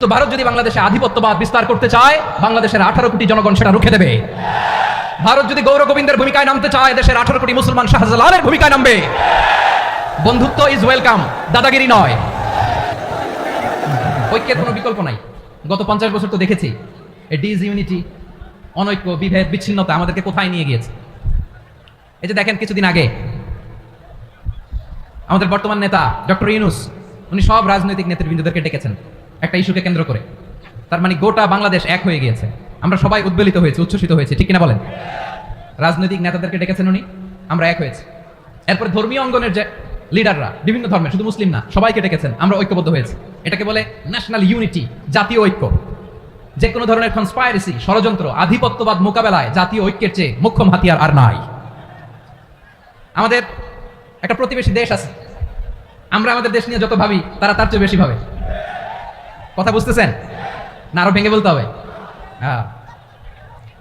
তো ভারত যদি বাংলাদেশে আধিপত্যবাদ বিস্তার করতে চায়, বাংলাদেশের 18 কোটি জনগণ সেটা রুখে দেবে। ভারত যদি গৌর গোবিন্দের ভূমিকায় নামতে চায়, দেশের 18 কোটি মুসলমান শাহজালালের ভূমিকায় নামবে। বন্ধুত্ব ইজ ওয়েলকাম, দাদাগিরি নয়। ঐক্যের কোনো বিকল্প নাই। গত 50 বছর তো দেখেছি ডিসইউনিটি, অনৈক্য, বিভেদ, বিচ্ছিন্নতা আমাদেরকে কোথায় নিয়ে গিয়েছে। এই যে দেখেন, কিছুদিন আগে আমাদের বর্তমান নেতা ডক্টর ইউনূস, উনি সব রাজনৈতিক নেতৃবৃন্দদেরকে ডেকেছেন একটা ইস্যুকে কেন্দ্র করে। তার মানে গোটা বাংলাদেশ এক হয়ে গিয়েছে। আমরা সবাই উদ্বেলিত হয়েছি, উচ্ছ্বসিত হয়েছি, ঠিক কিনা বলেন? রাজনৈতিক নেতাদেরকে ডেকেছেন উনি, আমরা এক হয়েছি। এরপর ধর্মীয় অঙ্গনের যে লিডাররা, বিভিন্ন ধর্মের, শুধু মুসলিম না, সবাইকে ডেকেছেন, আমরা ঐক্যবদ্ধ হয়েছি। এটাকে বলে ন্যাশনাল ইউনিটি, জাতীয় ঐক্য। যে কোনো ধরনের কনস্পাইরেসি, ষড়যন্ত্র, আধিপত্যবাদ মোকাবেলায় জাতীয় ঐক্যের চেয়ে মোক্ষম হাতিয়ার আর নাই। আমাদের একটা প্রতিবেশী দেশ আছে, আমরা আমাদের দেশ নিয়ে যত ভাবি, তারা তার চেয়ে বেশি ভাবে। কথা বুঝতেছেন না? আরো ভেঙে বলতে হবে।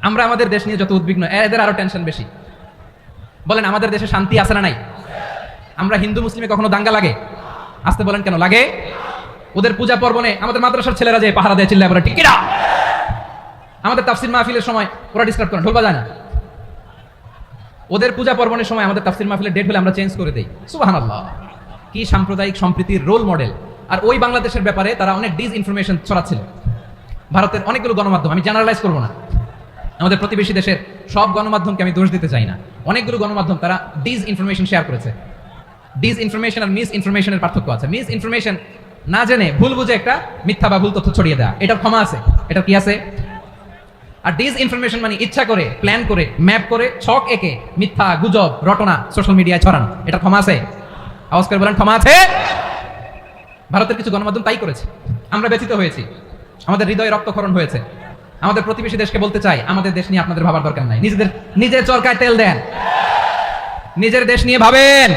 আমরা আমাদের দেশ নিয়ে যত উদ্বিগ্ন, এদের আরো টেনশন বেশি। বলেন, আমাদের দেশে শান্তি আছে না নাই? আমরা হিন্দু মুসলিমে কখনো দাঙ্গা লাগে? আসতে বলেন, কেন লাগে? ওদের পূজা পর্বণে আমাদের মাদ্রাসার ছেলেরা যে পাহারা দেয়, চিল্লায় বলে ঠিক কিনা? আমাদের তাফসির মাহফিলের সময় ওরা ডিস্টার্ব করে, ঢোল বাজায় না। ওদের পূজা পর্বণের সময় আমাদের তাফসির মাহফিলের ডেট হলে আমরা চেঞ্জ করে দেই। সুবহানাল্লাহ, কি সাম্প্রদায়িক সম্প্রীতির রোল মডেল। আর ওই বাংলাদেশের ব্যাপারে তারা অনেক ডিসইনফরমেশন ছড়াচ্ছিল। ভারতের অনেকগুলো গণমাধ্যম, আমি জেনারেলাইজ করবো না, আমাদের প্রতিবেশী দেশের সব গণমাধ্যমকে আমি দোষ দিতে চাই না, অনেকগুলো গণমাধ্যম তারা ডিসইনফরমেশন শেয়ার করেছে। ডিসইনফরমেশন আর মিস ইনফরমেশনের পার্থক্য আছে। মিস ইনফরমেশন না জেনে ভুল বুঝে একটা মিথ্যা বা ভুল তথ্য ছড়িয়ে দেয়া, এটার ক্ষমা আছে, এটার কি আছে? আর ডিসইনফরমেশন মানে ইচ্ছা করে, প্ল্যান করে, ম্যাপ করে, ছক এঁকে মিথ্যা, গুজব, রটনা সোশ্যাল মিডিয়ায় ছড়ানো, এটার ক্ষমা আছে? আওয়াজ করে বলেন, ক্ষমা আছে? ভারতের কিছু গণমাধ্যম তাই করেছে। আমরা ব্যথিত হয়েছি, আমাদের হৃদয়ে রক্তক্ষরণ হয়েছে। আমাদের প্রতিবেশী দেশকে বলতে চাই, আমাদের দেশ নিয়ে আপনাদের ভাবার দরকার নাই। নিজের চরকায় তেল দেন, নিজের দেশ নিয়ে ভাবেন।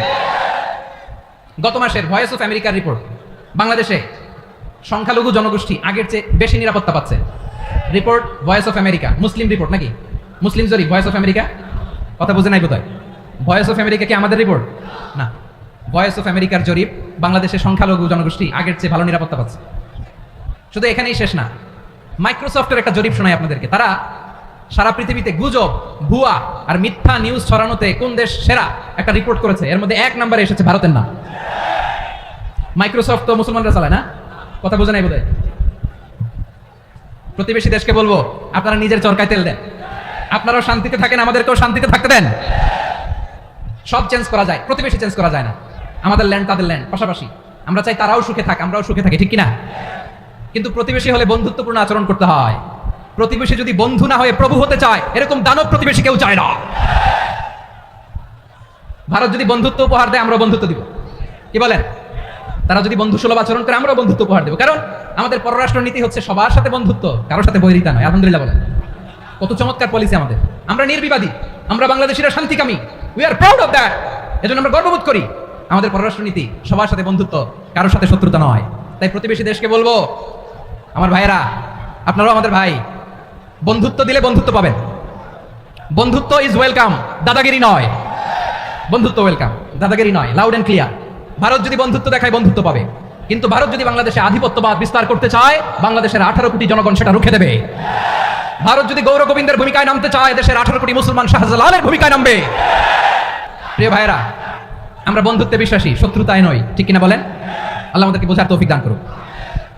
গত মাসের ভয়েস অফ আমেরিকার রিপোর্ট, বাংলাদেশে সংখ্যালঘু জনগোষ্ঠী আগের চেয়ে বেশি নিরাপত্তা পাচ্ছে। Report voice of America, Muslim report নাকি? মুসলিম জরিপ, ভয়েস অফ আমেরিকা। কথা বুঝে নাই বোধহয়। ভয়েস অফ আমেরিকা কি আমাদের রিপোর্ট? না, ভয়েস অফ আমেরিকার জরিপ, বাংলাদেশের সংখ্যালঘু জনগোষ্ঠী আগের চেয়ে ভালো নিরাপত্তা পাচ্ছে। শুধু এখানেই শেষ না, মাইক্রোসফটের একটা জরিপ শোনাই আপনাদেরকে। তারা সারা পৃথিবীতে গুজব, ভুয়া আর মিথ্যা নিউজ ছড়ানোতে কোন দেশ সেরা একটা রিপোর্ট করেছে, এর মধ্যে 1 নম্বরে এসেছে ভারতের নাম। মাইক্রোসফট তো মুসলমানরা চালায় না? কথা বোঝে নাই বোধহয়। প্রতিবেশী দেশকে বলবো, আপনারা নিজের চরকায় তেল দেন, আপনারাও শান্তিতে থাকেন, আমাদেরকেও শান্তিতে থাকতে দেন। সব চেঞ্জ করা যায়, প্রতিবেশী চেঞ্জ করা যায় না। আমাদের ল্যান্ড তাদের ল্যান্ড, পাশাপাশি। আমরা চাই তারাও সুখে থাক, আমরাও সুখে থাকি, ঠিক কিনা? কিন্তু প্রতিবেশী হলে বন্ধুত্বপূর্ণ আচরণ করতে হয়। প্রতিবেশী যদি বন্ধু না হয়ে প্রভু হতে চায়, এরকম দানব প্রতিবেশী কেউ চায় না। ভারত যদি বন্ধুত্ব উপহার দেয়, আমরা বন্ধুত্ব দিব। কি বলেন? তারা যদি বন্ধু সুলভ আচরণ করে, আমরাও বন্ধুত্ব উপহার দেব। কারণ আমাদের পররাষ্ট্র নীতি হচ্ছে সবার সাথে বন্ধুত্ব, কারোর সাথে বৈরিতা নয়। আলহামদুলিল্লাহ বলেন, কত চমৎকার পলিসি আমাদের। আমরা নির্বিবাদী, আমরা বাংলাদেশিরা শান্তিকামী। We are proud of that. এজন্য আমরা গর্ববোধ করি। আমাদের পররাষ্ট্র নীতি সবার সাথে বন্ধুত্ব, কারোর সাথে শত্রুতা নয়। তাই প্রতিবেশী দেশকে বলবো, আমার ভাইয়েরা, আপনারাও আমাদের ভাই, বন্ধুত্ব দিলে বন্ধুত্ব পাবেন। বন্ধুত্ব ইজ ওয়েলকাম, দাদাগিরি নয়। বন্ধুত্ব ওয়েলকাম, দাদাগিরি নয়, লাউড এন্ড ক্লিয়ার। ভারত যদি বন্ধুত্ব দেখায়, বন্ধুত্ব পাবে। কিন্তু ভারত যদি বাংলাদেশে আধিপত্যবাদ বিস্তার করতে চায়, বাংলাদেশের 18 কোটি জনগণ সেটা রুখে দেবে। ভারত যদি গৌর গোবিন্দের ভূমিকায় নামতে চায়, দেশের 18 কোটি মুসলমান শাহজালালের ভূমিকায় নামবে। প্রিয় ভাইয়েরা, আমরা বন্ধুত্বে বিশ্বাসী, শত্রুতায় নয়, ঠিক কিনা বলেন? আল্লাহ আমাদেরকে বোঝার তৌফিক দান করুক।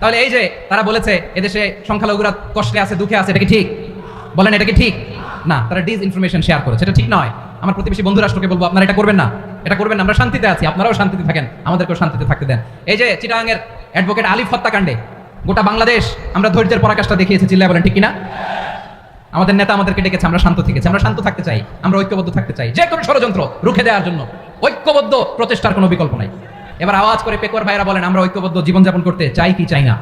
তাহলে এই যে তারা বলেছে এদেশে সংখ্যালঘুরা কষ্টে আছে, দুঃখে আছে, এটা কি ঠিক? বলেন, এটা কি ঠিক? না, তারা ডিসইনফরমেশন শেয়ার করেছে, এটা ঠিক নয়। আমার প্রতিবেশী বন্ধু রাষ্ট্রকে বলবো, আপনারা এটা করবেন না, এটা করবেন না। আমরা শান্তিতে আছি, আপনারাও শান্তিতে থাকেন, আমাদেরকেও শান্তিতে থাকতে দেন। এই যে চিটাগাংয়ের অ্যাডভোকেট আলিফ হত্যাকাণ্ডে গোটা বাংলাদেশ আমরা ধৈর্যের পরাকাষ্ঠা দেখিয়েছি, চিল্লায় বলেন ঠিক কিনা? আমাদের নেতা আমাদেরকে ডেকেছে, আমরা শান্ত থেকেছি। আমরা শান্ত থাকতে চাই, আমরা ঐক্যবদ্ধ থাকতে চাই। যে কোনো ষড়যন্ত্র রুখে দেওয়ার জন্য ঐক্যবদ্ধ প্রচেষ্টার কোনো বিকল্প নাই। এবার আওয়াজ করে পেকুয়ার ভাইরা বলেন, আমরা ঐক্যবদ্ধ জীবনযাপন করতে চাই কি চাই না?